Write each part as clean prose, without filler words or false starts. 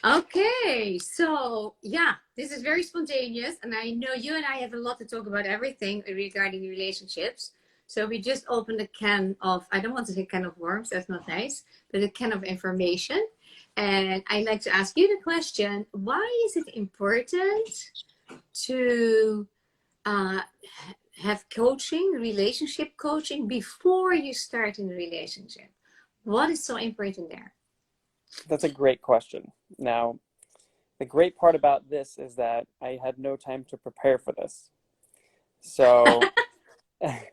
Okay, so yeah, this is very spontaneous, and I know you and I have a lot to talk about everything regarding relationships. So we just opened a can of, I don't want to say can of worms, that's not nice, but a can of information. And I'd like to ask you the question, why is it important to uh, have coaching, relationship coaching, before you start in a relationship? What is so important there? That's a great question. Now, the great part about this is that I had no time to prepare for this. So,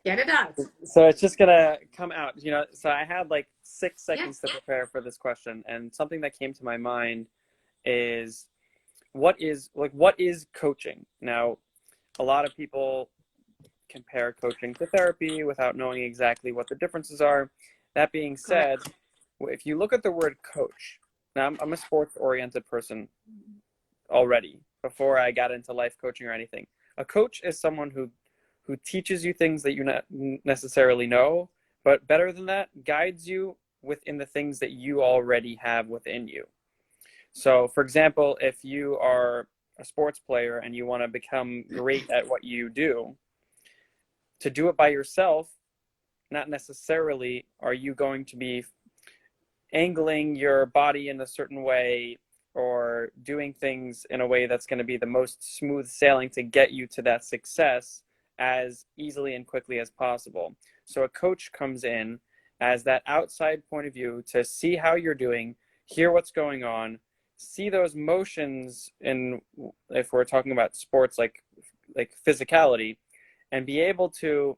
Get it out. so it's just gonna come out, So I had like six Yeah. seconds to prepare for this question, and something that came to my mind is what is coaching? Now, a lot of people compare coaching to therapy without knowing exactly what the differences are. That being said, Correct. if you look at the word coach, now I'm a sports oriented person already before I got into life coaching or anything. A coach is someone who teaches you things that you not necessarily know, but better than that, guides you within the things that you already have within you. So, for example, if you are a sports player and you want to become great at what you do, to do it by yourself, not necessarily are you going to be angling your body in a certain way or doing things in a way that's going to be the most smooth sailing to get you to that success as easily and quickly as possible. So a coach comes in as that outside point of view to see how you're doing, hear what's going on, see those motions in, if we're talking about sports, like physicality, and be able to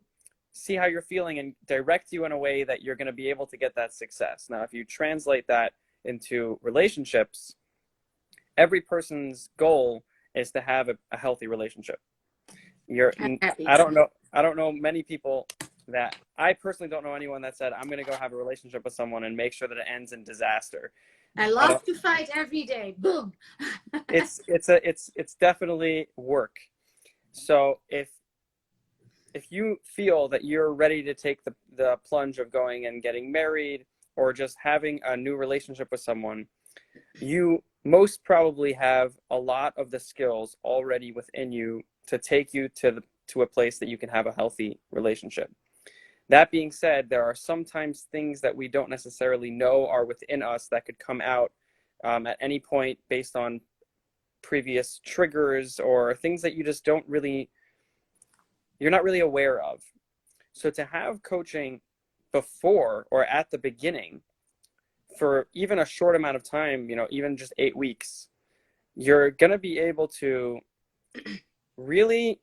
see how you're feeling and direct you in a way that you're going to be able to get that success. Now, if you translate that into relationships, every person's goal is to have a healthy relationship. You're, I'm happy. I don't know many people that I personally don't know anyone that said, I'm going to go have a relationship with someone and make sure that it ends in disaster. I I don't, love to fight every day. Boom. it's definitely work. So if you feel that you're ready to take the plunge of going and getting married or just having a new relationship with someone, you most probably have a lot of the skills already within you to take you to a place that you can have a healthy relationship. That being said, there are sometimes things that we don't necessarily know are within us that could come out at any point based on previous triggers or things that you just don't really, you're not really aware of. So to have coaching before or at the beginning for even a short amount of time, even just 8 weeks, you're going to be able to really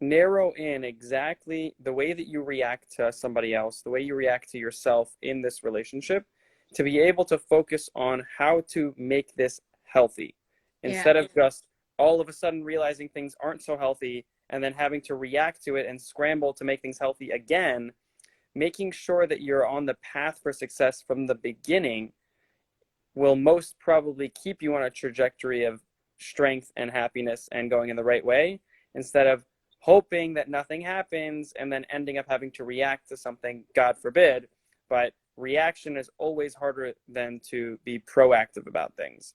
narrow in exactly the way that you react to somebody else, the way you react to yourself in this relationship, to be able to focus on how to make this healthy Yeah. instead of just all of a sudden realizing things aren't so healthy and then having to react to it and scramble to make things healthy again. Making sure that you're on the path for success from the beginning will most probably keep you on a trajectory of strength and happiness and going in the right way, instead of hoping that nothing happens and then ending up having to react to something, God forbid. But reaction is always harder than to be proactive about things.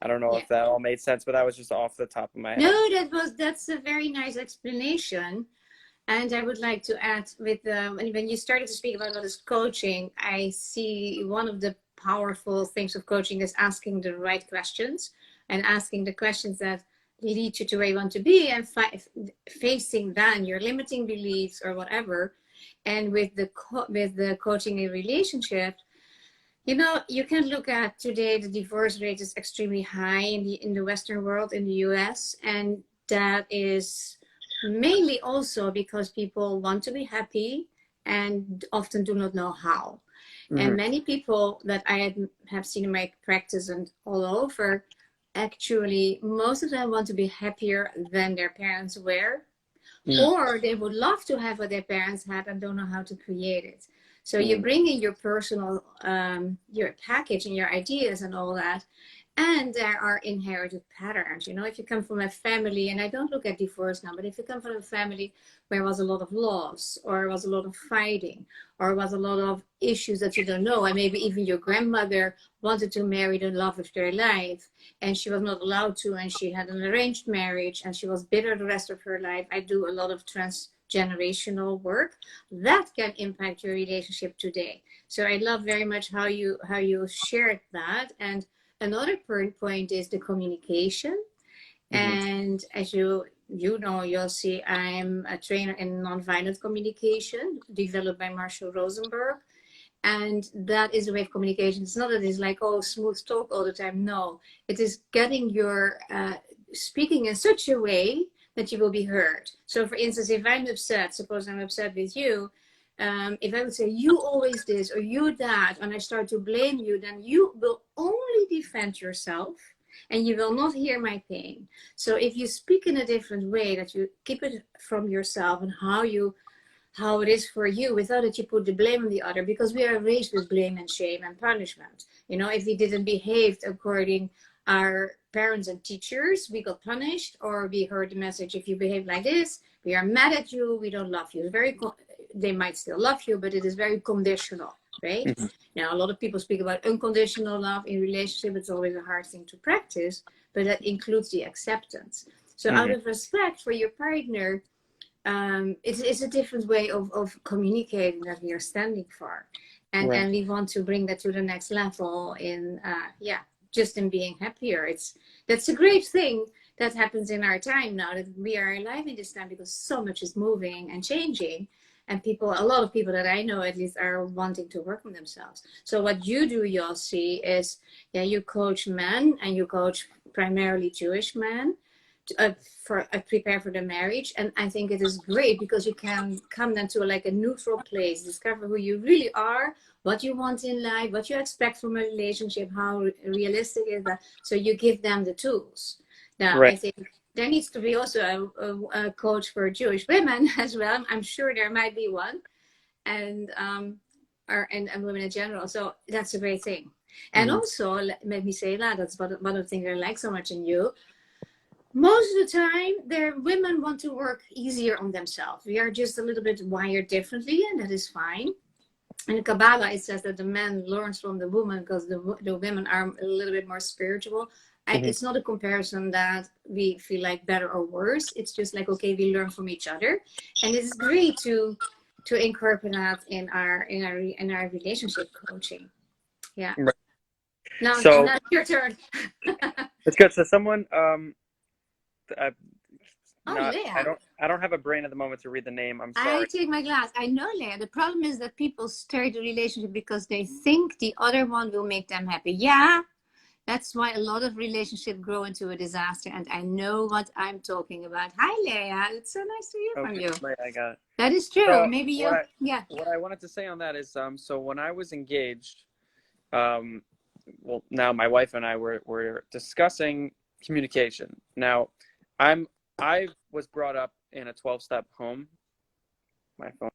I don't know Yeah. if that all made sense, but that was just off the top of my head. No, that's a very nice explanation. And I would like to add with when you started to speak about what is coaching, I see one of the powerful things of coaching is asking the right questions and asking the questions that lead you to where you want to be and facing then your limiting beliefs or whatever. And with the coaching in relationship, you can look at today the divorce rate is extremely high in the Western world, in the US, and that is mainly also because people want to be happy and often do not know how. And Mm-hmm. many people that I have seen in my practice and all over, actually, most of them want to be happier than their parents were, or they would love to have what their parents had and don't know how to create it. So you Mm-hmm. bring in your personal, your package and your ideas and all that, And there are inherited patterns. You know, if you come from a family, and I don't look at divorce now, but if you come from a family where there was a lot of loss, or was a lot of fighting, or was a lot of issues that you don't know, and maybe even your grandmother wanted to marry the love of their life, and she was not allowed to, and she had an arranged marriage, and she was bitter the rest of her life. I do a lot of transgenerational work that can impact your relationship today. So I love very much how you shared that. And another point is the communication. Mm-hmm. And as you know, Yossi, I'm a trainer in nonviolent communication developed by Marshall Rosenberg. And that is a way of communication. It's not that it's like, oh, smooth talk all the time. No, it is getting your speaking in such a way that you will be heard. So for instance, if I'm upset, suppose I'm upset with you, if I would say, you always this or you that, and I start to blame you, then you will only defend yourself and you will not hear my pain. So if you speak in a different way, that you keep it from yourself and how it is for you, without that you put the blame on the other, because we are raised with blame and shame and punishment. You know, if we didn't behave according our parents and teachers, we got punished, or we heard the message, if you behave like this, we are mad at you, we don't love you. It's very they might still love you, but it is very conditional, right? Mm-hmm. Now, a lot of people speak about unconditional love in relationship. It's always a hard thing to practice, but that includes the acceptance. So Mm-hmm. out of respect for your partner, it's a different way of communicating that we are standing for. And we want to bring that to the next level in, just in being happier. That's a great thing that happens in our time now, that we are alive in this time, because so much is moving and changing. And a lot of people that I know at least, are wanting to work on themselves. So what you do, Yossi, is, you coach men, and you coach primarily Jewish men, prepare for the marriage. And I think it is great, because you can come then to like a neutral place, discover who you really are, what you want in life, what you expect from a relationship, how realistic is that. So you give them the tools. Now, Right. I think there needs to be also a coach for Jewish women as well. I'm sure there might be one, and and women in general. So that's a great thing. And Mm-hmm. also, let me say that that's one of the things I like so much in you. Most of the time, their women want to work easier on themselves. We are just a little bit wired differently, and that is fine. In Kabbalah, it says that the man learns from the woman, because the women are a little bit more spiritual. Mm-hmm. It's not a comparison that we feel like better or worse. It's just like, okay, we learn from each other, and it's great to incorporate that in our relationship coaching. Yeah. Right. Now, So now your turn. it's good. So someone, I, Oh, not, Leah. I don't have a brain at the moment to read the name. I'm I sorry. take my glass. I know, Leah. The problem is that people start a relationship because they think the other one will make them happy. Yeah, that's why a lot of relationships grow into a disaster. And I know what I'm talking about. Hi, Leah. It's so nice to hear from Okay, you. right, I got it. That is true. So Maybe what you, yeah. I wanted to say on that is, so when I was engaged, um, well, now my wife and I were discussing communication. Now, I was brought up in a 12-step home. My phone.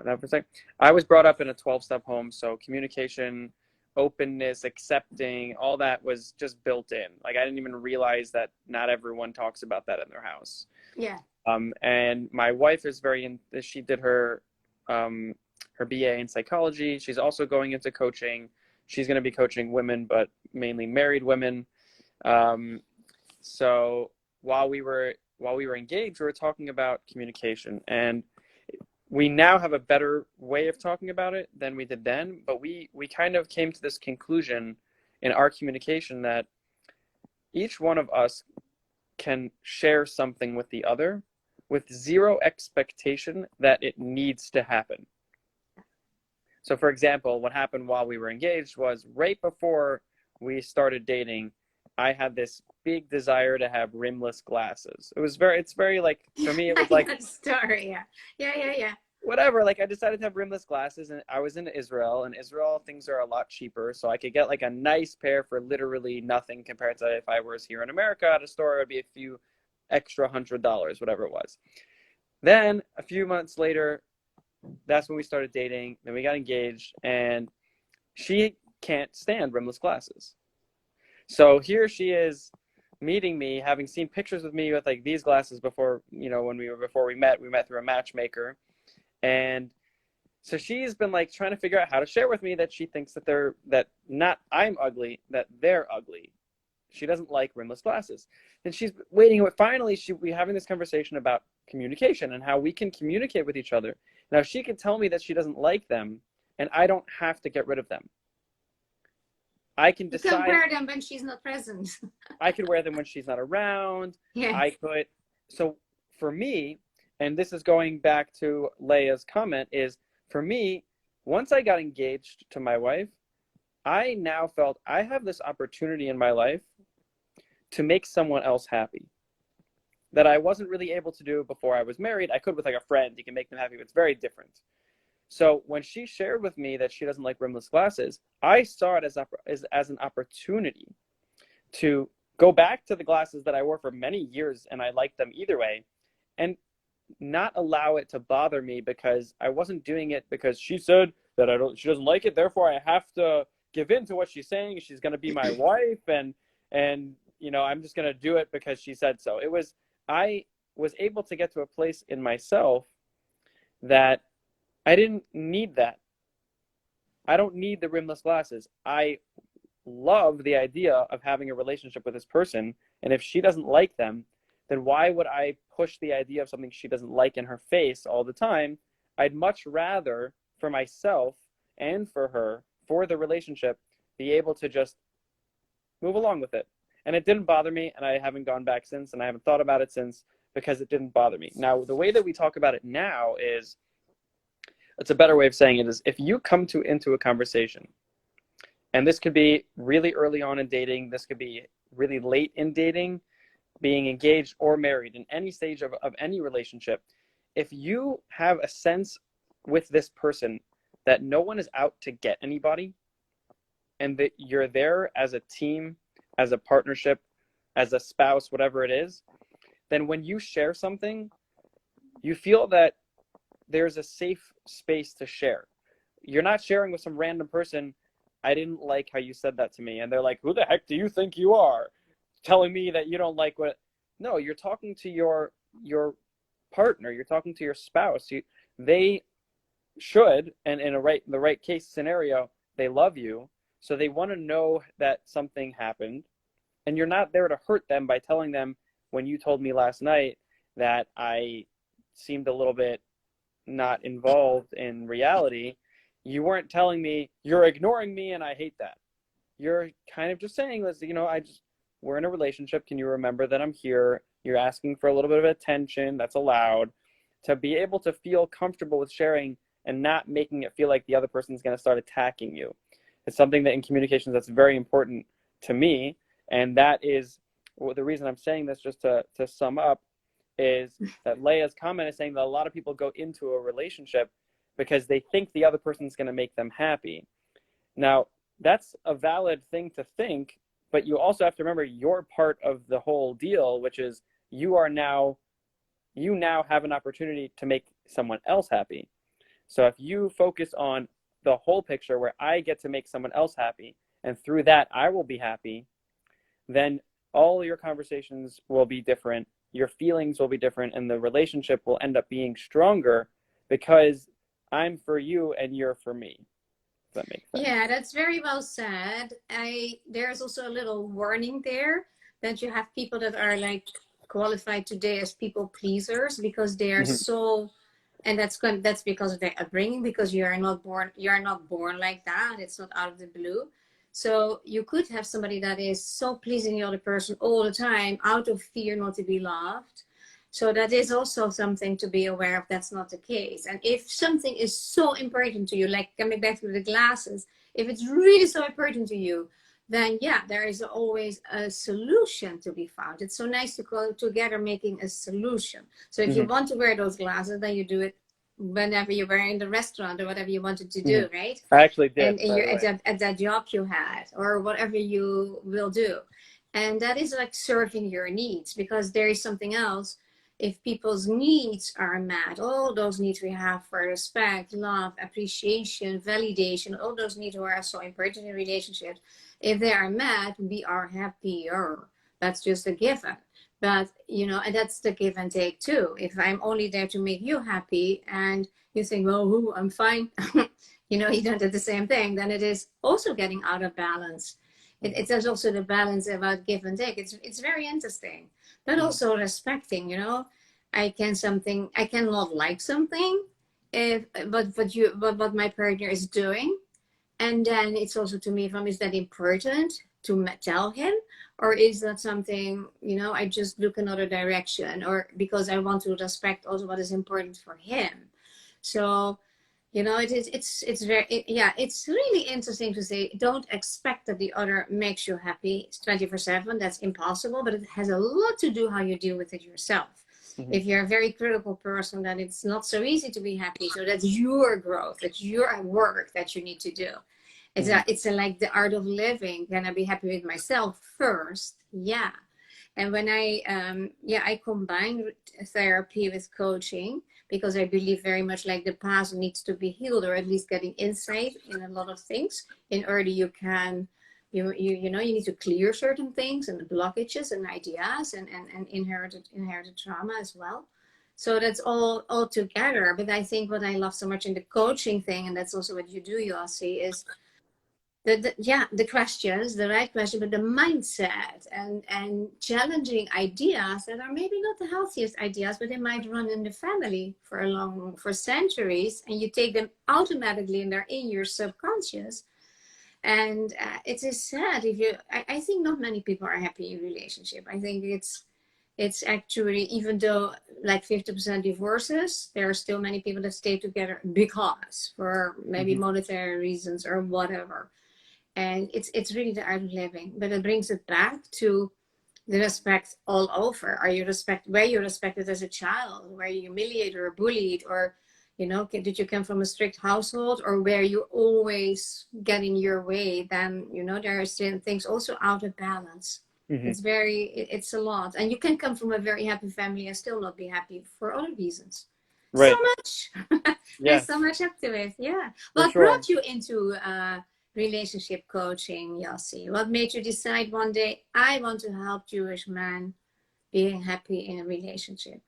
That for a sec. I was brought up in a 12-step home, so communication, openness, accepting, all that was just built in. Like, I didn't even realize that not everyone talks about that in their house. Yeah. And my wife is she did her BA in psychology. She's also going into coaching. She's going to be coaching women, but mainly married women. So while we were engaged, we were talking about communication, and we now have a better way of talking about it than we did then. But we kind of came to this conclusion in our communication that each one of us can share something with the other with zero expectation that it needs to happen. So, for example, what happened while we were engaged was right before we started dating, I had this big desire to have rimless glasses. It's very like, for me, it was like, I know the story. Yeah. whatever. Like, I decided to have rimless glasses, and I was in Israel. In Israel, things are a lot cheaper, so I could get like a nice pair for literally nothing compared to if I was here in America at a store. It would be a few extra $100, whatever it was. Then a few months later, that's when we started dating. Then we got engaged, and she can't stand rimless glasses. So here she is meeting me, having seen pictures with me with like these glasses before, you know, before we met through a matchmaker. And so she's been like trying to figure out how to share with me that she thinks that not I'm ugly, that they're ugly. She doesn't like rimless glasses. And she's waiting. Finally, we're having this conversation about communication and how we can communicate with each other. Now, she can tell me that she doesn't like them, and I don't have to get rid of them. I can decide. You can wear them when she's not present. I could wear them when she's not around. Yes. I could. So for me, and this is going back to Leia's comment, is for me, once I got engaged to my wife, I now felt I have this opportunity in my life to make someone else happy that I wasn't really able to do before I was married. I could with like a friend. You can make them happy, but it's very different. So when she shared with me that she doesn't like rimless glasses, I saw it as an opportunity to go back to the glasses that I wore for many years, and I liked them either way, and not allow it to bother me because I wasn't doing it because she said that she doesn't like it, therefore I have to give in to what she's saying. She's going to be my wife, and you know, I'm just going to do it because she said so. I was able to get to a place in myself that I didn't need that. I don't need the rimless glasses. I love the idea of having a relationship with this person, and if she doesn't like them, then why would I push the idea of something she doesn't like in her face all the time? I'd much rather, for myself and for her, for the relationship, be able to just move along with it. And it didn't bother me, and I haven't gone back since, and I haven't thought about it since because it didn't bother me. Now, the way that we talk about it now is, it's a better way of saying it is, if you come into a conversation, and this could be really early on in dating, this could be really late in dating, being engaged or married, in any stage of any relationship, if you have a sense with this person that no one is out to get anybody, and that you're there as a team, as a partnership, as a spouse, whatever it is, then when you share something, you feel that there's a safe space to share. You're not sharing with some random person, I didn't like how you said that to me. And they're like, who the heck do you think you are? Telling me that you don't like what... No, you're talking to your partner. You're talking to your spouse. They should, and in the right case scenario, they love you. So they want to know that something happened. And you're not there to hurt them by telling them, when you told me last night that I seemed a little bit not involved in reality, you weren't telling me, you're ignoring me and I hate that. You're kind of just saying, you know, we're in a relationship. Can you remember that I'm here? You're asking for a little bit of attention. That's allowed. To be able to feel comfortable with sharing and not making it feel like the other person's going to start attacking you. It's something that in communications that's very important to me. And that is the reason I'm saying this, just to sum up, is that Leia's comment is saying that a lot of people go into a relationship because they think the other person's going to make them happy. Now, that's a valid thing to think, but you also have to remember you're part of the whole deal, which is you now have an opportunity to make someone else happy. So if you focus on the whole picture where I get to make someone else happy, and through that I will be happy, then all your conversations will be different, your feelings will be different, and the relationship will end up being stronger because I'm for you and you're for me. Does that make sense? Yeah, that's very well said. There's also a little warning there that you have people that are like qualified today as people pleasers because they are so, and that's because of their upbringing, because you are not born like that. It's not out of the blue. So you could have somebody that is so pleasing the other person all the time out of fear not to be loved. So that is also something to be aware of. That's not the case. And if something is so important to you, like coming back to the glasses, if it's really so important to you, then yeah, there is always a solution to be found. It's so nice to go together making a solution. So if you want to wear those glasses, then you do it whenever you were in the restaurant or whatever you wanted to do, right? I actually did. And you're at that job you had or whatever you will do. And that is like serving your needs, because there is something else. If people's needs are met, all those needs we have for respect, love, appreciation, validation, all those needs are so important in relationships. If they are mad, we are happier. That's just a given. But, you know, and that's the give and take too. If I'm only there to make you happy and you think, well, ooh, I'm fine, you know, you don't do the same thing, then it is also getting out of balance. It's also the balance about give and take. It's very interesting. But also respecting, you know, I cannot like something if but what my partner is doing, and then it's also to me from, is that important to tell him, or is that something, you know, I just look another direction, or because I want to respect also what is important for him. So, you know, it's very yeah, it's really interesting to say, don't expect that the other makes you happy 24/7. That's impossible, but it has a lot to do how you deal with it yourself. If you're a very critical person, then it's not so easy to be happy. So that's your growth, that's your work that you need to do. It's like the art of living. Can I be happy with myself first? Yeah. And when I combine therapy with coaching, because I believe very much like the past needs to be healed, or at least getting insight in a lot of things in order you can, you know, you need to clear certain things and the blockages and ideas and inherited trauma as well. So that's all together. But I think what I love so much in the coaching thing, and that's also what you do, Yossi, is the questions, the right question, but the mindset and challenging ideas that are maybe not the healthiest ideas, but they might run in the family for centuries, and you take them automatically and they're in your subconscious. And it is sad if you. I think not many people are happy in relationship. I think it's actually, even though like 50% divorces, there are still many people that stay together because for maybe monetary reasons or whatever. And it's really the art of living, but it brings it back to the respect all over. Were you respected as a child? Were you humiliated or bullied? Or, you know, did you come from a strict household, or were you always getting your way? Then, you know, there are certain things also out of balance. It's a lot. And you can come from a very happy family and still not be happy for other reasons. Right. So much. There's so much up to it. Yeah. What brought you into relationship coaching, Yossi? What made you decide one day, I want to help Jewish men being happy in a relationship?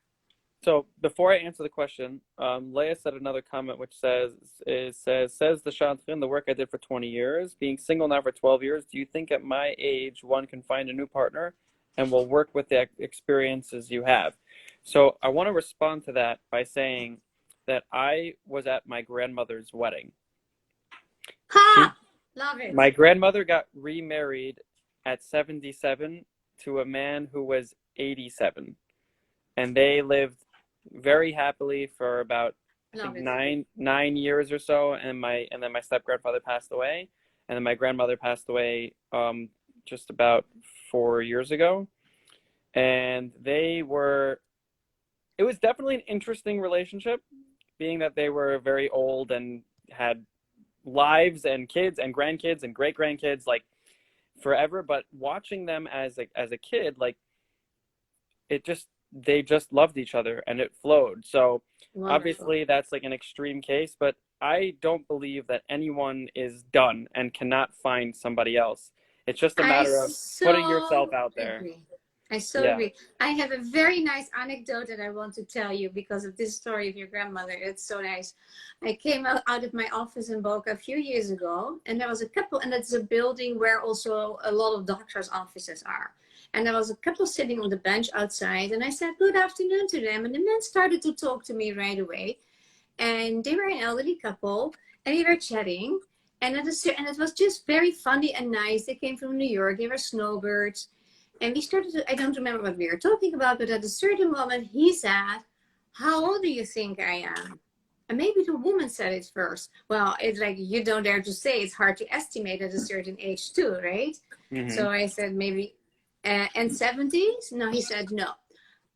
So before I answer the question, Leah said another comment which says the Shadchan, the work I did for 20 years, being single now for 12 years, do you think at my age one can find a new partner and will work with the experiences you have? So I want to respond to that by saying that I was at my grandmother's wedding. Love it. My grandmother got remarried at 77 to a man who was 87. And they lived very happily for about nine years or so, and then my step grandfather passed away, and then my grandmother passed away just about 4 years ago. And it was definitely an interesting relationship, being that they were very old and had lives and kids and grandkids and great grandkids like forever. But watching them as a kid, like they just loved each other and it flowed. So wonderful. Obviously that's like an extreme case, but I don't believe that anyone is done and cannot find somebody else. It's just a matter of putting yourself out there. I so agree. I have a very nice anecdote that I want to tell you because of this story of your grandmother. It's so nice. I came out of my office in Boca a few years ago, and there was a couple, and it's a building where also a lot of doctors' offices are. And there was a couple sitting on the bench outside, and I said, good afternoon to them. And the men started to talk to me right away. And they were an elderly couple, and we were chatting. And it was just very funny and nice. They came from New York. They were snowbirds. And we started to, I don't remember what we were talking about, but at a certain moment, he said, how old do you think I am? And maybe the woman said it first. Well, it's like, you don't dare to say, it's hard to estimate at a certain age too, right? So I said, maybe, and 70s? No, he said, no.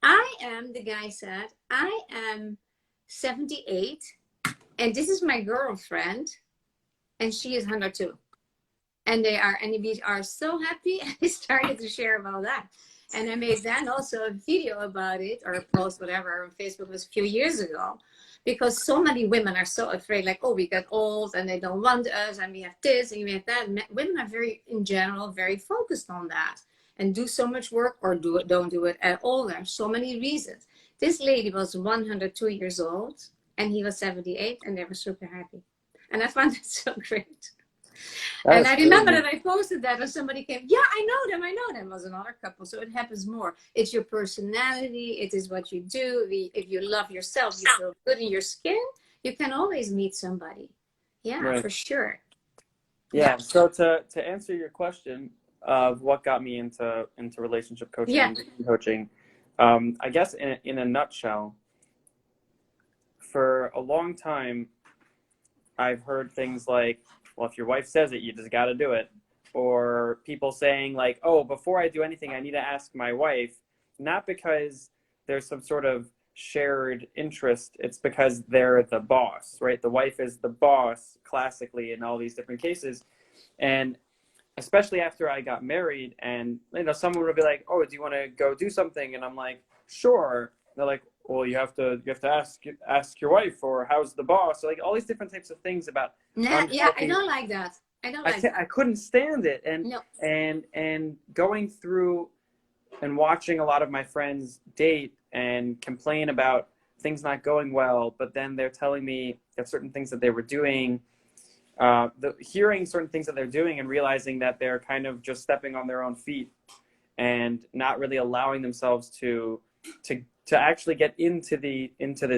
The guy said, I am 78, and this is my girlfriend, and she is 102. And we are so happy. I started to share about that. And I made then also a video about it, or a post, whatever, on Facebook. Was a few years ago. because so many women are so afraid, like, oh, we get old and they don't want us and we have this and we have that. Women are very, in general, very focused on that and do so much work or don't do it at all. There are so many reasons. This lady was 102 years old and he was 78 and they were super happy. And I found that so great. That And is I remember crazy. that I posted that and somebody came, yeah, I know them. I know them. Was another couple. So it happens more. It's your personality. It is what you do. If you love yourself, you feel good in your skin, you can always meet somebody. Yeah, Right. for sure. Yeah. Yeah. So to answer your question of what got me into relationship coaching Yeah. and dating coaching, I guess in a nutshell, for a long time, I've heard things like, well, if your wife says it, you just got to do it. Or people saying, like, oh, before I do anything, I need to ask my wife, not because there's some sort of shared interest, it's because they're the boss, right? The wife is the boss, classically, in all these different cases. And especially after I got married, and someone would be like, "Oh, do you want to go do something?" And I'm like, "Sure." They're like, "Well, you have to ask your wife, or how's the boss?" So, like all these different types of things about Nah, yeah, I unhealthy. don't like that. I don't like that. I couldn't stand it, and No. going through and watching a lot of my friends date and complain about things not going well, but then they're telling me that certain things that they were doing, hearing certain things that they're doing and realizing that they're kind of just stepping on their own feet and not really allowing themselves to actually get into the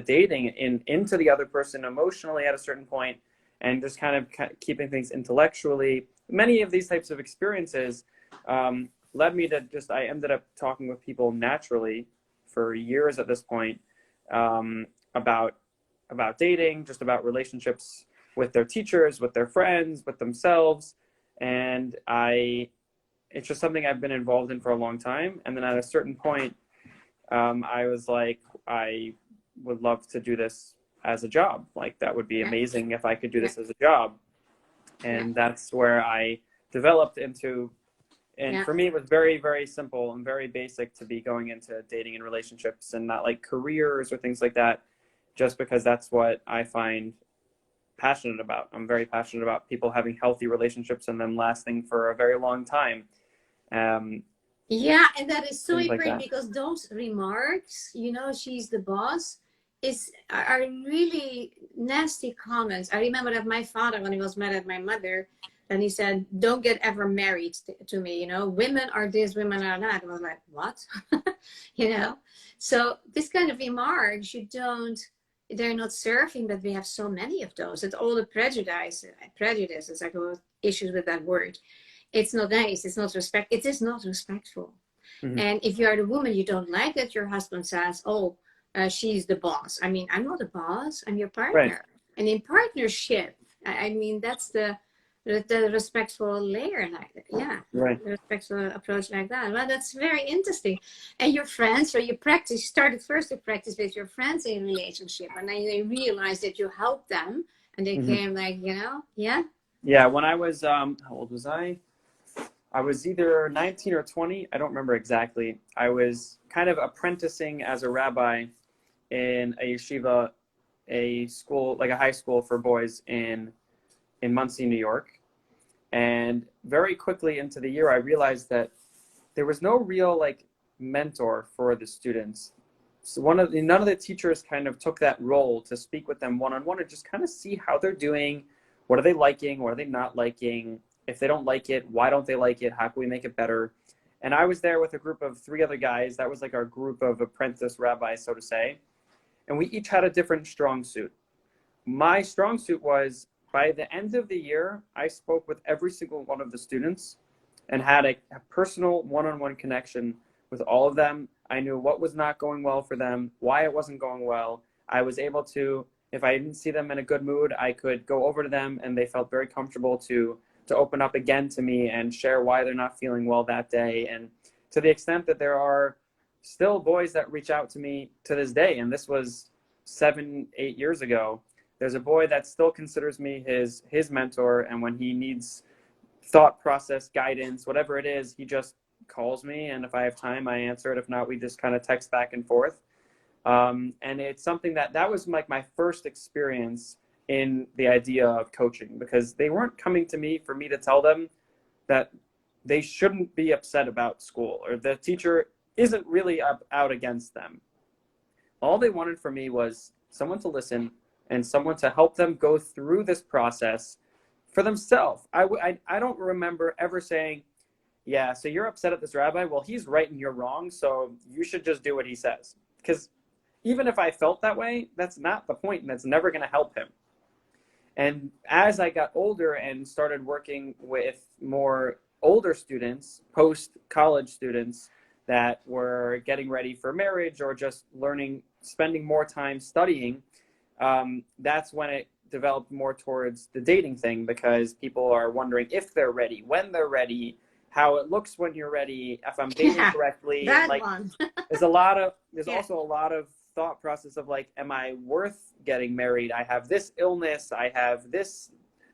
dating into the other person emotionally at a certain point, and just kind of keeping things intellectually. Many of these types of experiences led me to just, I ended up talking with people naturally for years at this point, about dating, just about relationships with their teachers, with their friends, with themselves. And it's just something I've been involved in for a long time. And then at a certain point, I was like, I would love to do this as a job. Like, that would be Yeah. amazing if I could do Yeah. this as a job. Yeah. And that's where I developed into. And Yeah. for me, it was very, very simple and very basic to be going into dating and relationships and not like careers or things like that, just because that's what I find passionate about. I'm very passionate about people having healthy relationships and them lasting for a very long time. Um, Yeah, and that is so Things like important that. because those remarks, she's the boss, are really nasty comments. I remember that my father, when he was mad at my mother, and he said, "Don't get ever married to me. Women are this, women are that." I was like, "What?" you know. So this kind of remarks, they're not serving, but we have so many of those. It's all the prejudices. I go issues with that word. It's not nice. It's not respect. It is not respectful. Mm-hmm. And if you are the woman, you don't like that your husband says, "Oh, she's the boss." I mean, I'm not a boss. I'm your Right. partner. And in partnership, I mean, that's the respectful layer, like that. Yeah, Right. the respectful approach like that. Well, that's very interesting. And your friends, so you started first to practice with your friends in a relationship, and then they realized that you helped them, and they Mm-hmm. came like, yeah, Yeah. When I was, how old was I? I was either 19 or 20. I don't remember exactly. I was kind of apprenticing as a rabbi in a yeshiva, a school, like a high school for boys in Muncie, New York. And very quickly into the year, I realized that there was no real like mentor for the students. So none of the teachers kind of took that role to speak with them one on one and just kind of see how they're doing, what are they liking, what are they not liking, if they don't like it, why don't they like it, how can we make it better. And I was there with a group of 3 other guys. That was like our group of apprentice rabbis, so to say. And we each had a different strong suit. My strong suit was, by the end of the year, I spoke with every single one of the students and had a personal one-on-one connection with all of them. I knew what was not going well for them, why it wasn't going well. I was able to, if I didn't see them in a good mood, I could go over to them and they felt very comfortable to open up again to me and share why they're not feeling well that day. And to the extent that there are still boys that reach out to me to this day, and this was 7, 8 years ago, there's a boy that still considers me his mentor, and when he needs thought process guidance, whatever it is, he just calls me, and if I have time, I answer it. If not, we just kind of text back and forth. And it's something that was like my first experience in the idea of coaching, because they weren't coming to me for me to tell them that they shouldn't be upset about school or the teacher isn't really out against them. All they wanted from me was someone to listen and someone to help them go through this process for themselves. I don't remember ever saying, yeah, so you're upset at this rabbi. Well, he's right and you're wrong, so you should just do what he says. Because even if I felt that way, that's not the point, and that's never going to help him. And as I got older and started working with more older students, post-college students that were getting ready for marriage or just learning, spending more time studying, that's when it developed more towards the dating thing, because people are wondering if they're ready, when they're ready, how it looks when you're ready, if I'm dating correctly. That And like, one. there's also a lot of thought process of like, am I worth getting married? I have this illness, I have this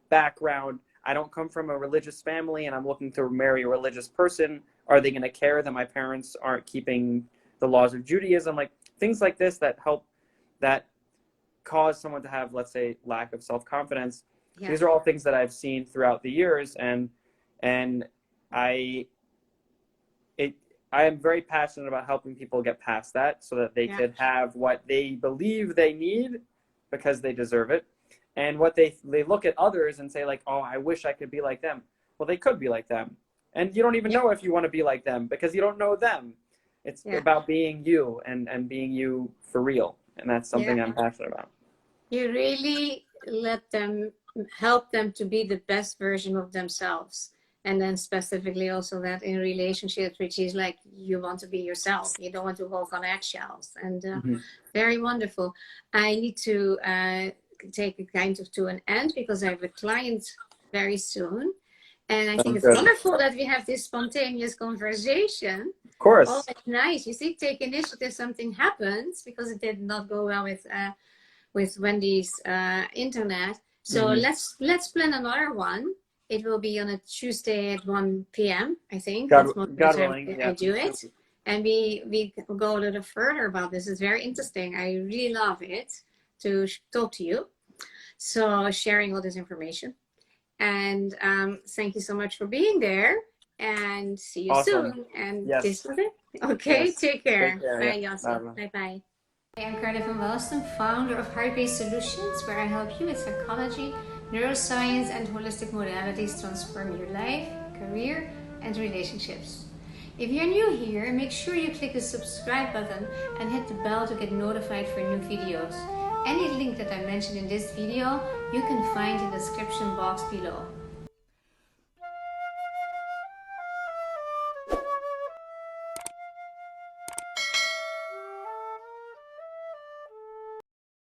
background, I don't come from a religious family and I'm looking to marry a religious person. Are they going to care that my parents aren't keeping the laws of Judaism? Like things like this that help, that cause someone to have, let's say, lack of self-confidence. Yeah. These are all things that I've seen throughout the years, and I am very passionate about helping people get past that so that they could have what they believe they need because they deserve it. And what they look at others and say like, oh, I wish I could be like them. Well, they could be like them. And you don't even know if you want to be like them because you don't know them. It's about being you and being you for real. And that's something I'm passionate about. You really let them, help them to be the best version of themselves. And then specifically also that in relationships, which is like you want to be yourself. You don't want to walk on eggshells. And very wonderful. I need to take it kind of to an end because I have a client very soon. And I think it's wonderful that we have this spontaneous conversation. Of course. Oh, it's nice. You see, take initiative, something happens because it did not go well with Wendy's internet. So let's plan another one. It will be on a Tuesday at 1 p.m. I think. God willing, I do it. And we go a little further about this. It's very interesting. I really love it to talk to you. So sharing all this information. And thank you so much for being there. And see you soon. And this was it. Okay, take care. Bye, Yossi. Bye-bye. I'm Carla Van Walsum, founder of Heart-Based Solutions, where I help you with psychology, neuroscience, and holistic modalities transform your life, career, and relationships. If you're new here, make sure you click the subscribe button and hit the bell to get notified for new videos. Any link that I mentioned in this video, you can find in the description box below.